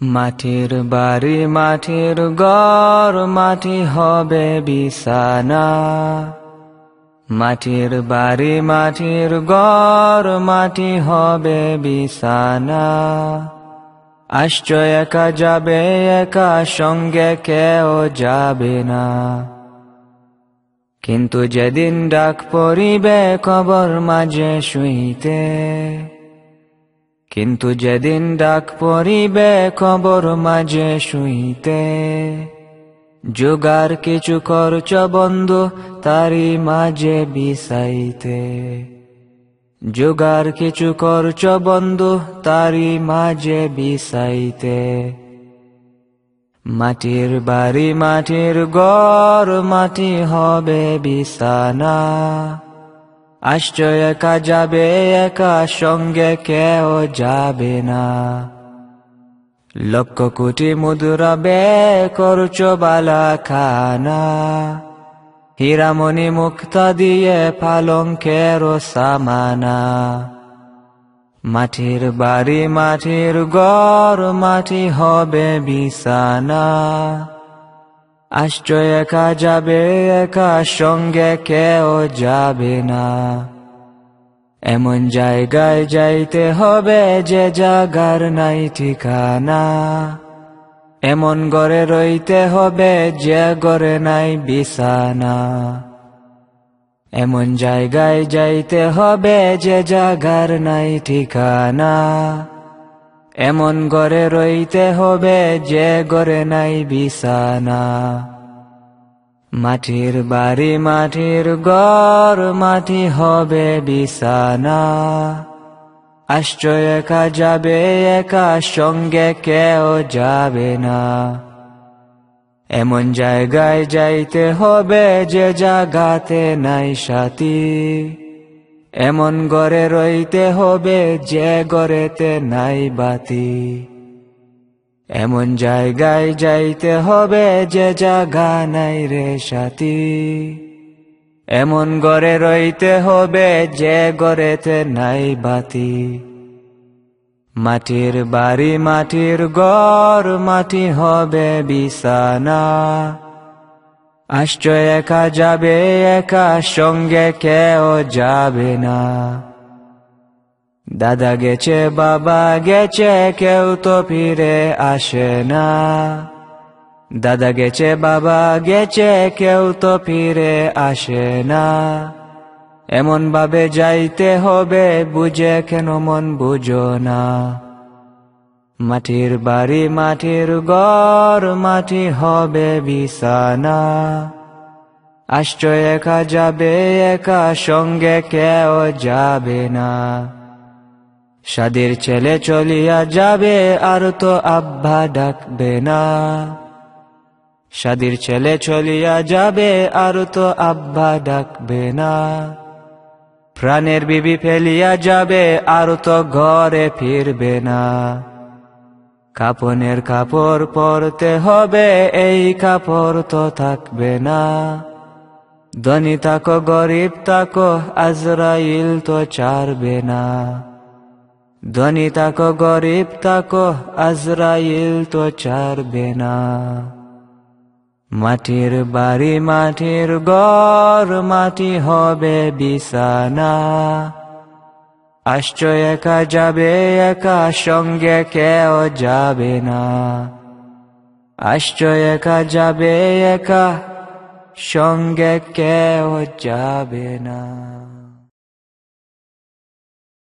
মাটির বাড়ি মাটির ঘর মাটি হবে বিছানা। মাটির বাড়ি মাটির ঘর মাটি হবে বিছানা। আসছো একা যাবে একা সঙ্গে কেউ যাবে না। কিন্তু যেদিন ডাক পড়িবে কবর মাঝে শুইতে, কিন্তু যেদিন ডাক পড়িবে কবর মাঝে শুইতে, জোগাড় কিছু করছ বন্ধু তারি মাঝে বিছাইতে। জোগাড় কিছু করছ বন্ধু তারি মাঝে বিছাইতে। মাটির বাড়ি মাটির ঘর মাটি হবে বিছানা। আসছো একা যাবে একা সঙ্গে কেউ যাবে না। লক্ষ কোটি মুদ্রা ব্যয় করছো বালা খানা। হীরামণি মুক্তা দিয়ে পালঙ্কের সামানা। মাটির বাড়ি মাটির ঘর মাটি হবে বিছানা। আসছো একা যাবে একা সঙ্গে কেউ যাবে না। এমন জায়গায় যাইতে হবে যে জাগার নাই ঠিকানা। এমন ঘরে রইতে হবে যে ঘরে নাই বিছানা। এমন জায়গায় যাইতে হবে যে জাগার নাই ঠিকানা। এমন ঘরে রইতে হবে যে ঘরে নাই বিছানা। মাটির বাড়ি মাটির ঘর মাটি হবে বিছানা। আসছো একা যাবে একা সঙ্গে কেউ যাবে না। এমন জায়গায় যাইতে হবে যে জাগাতে নাই সাথী। এমন ঘরে রইতে হবে যে ঘরেতে নাই বাতি। এমন জায়গায় যাইতে হবে যে জাগা নাই রে সাথী। এমন ঘরে রইতে হবে যে ঘরেতে নাই বাতি। মাটির বাড়ি মাটির ঘর মাটি হবে বিছানা। আসছো একা যাবে একা সঙ্গে কেউ যাবে না। দাদা গেছে বাবা গেছে কেউ তো ফিরে আসে না। দাদা গেছে বাবা গেছে কেউ তো ফিরে আসে না। এমন ভাবে যাইতে হবে বুঝে কেন মন বুঝো না। মাটির বাড়ি মাটির ঘর মাটি হবে বিছানা। আসছো একা যাবে একা সঙ্গে কেউ যাবে না। সাদের ছেলে চলিয়া যাবে আর তো আব্বা ডাকবে না। সাদের ছেলে চলিয়া যাবে আর তো আব্বা ডাকবে না। প্রাণের বিবি ফেলিয়া যাবে আর তো ঘরে ফিরবে না। কাপনের কাপড় পরতে হবে এই কাপড় তো থাকবে না। ধনী থাকো গরিব থাকো আজরাইল তো ছাড়বে না। ধনী থাকো গরিব থাকো আজরাইল তো ছাড়বে না। মাটির বাড়ি মাটির ঘর মাটি হবে বিছানা। আসছো একা যাবে একা সঙ্গে কেউ যাবে না। আসছো একা যাবে একা সঙ্গে কেউ যাবে না।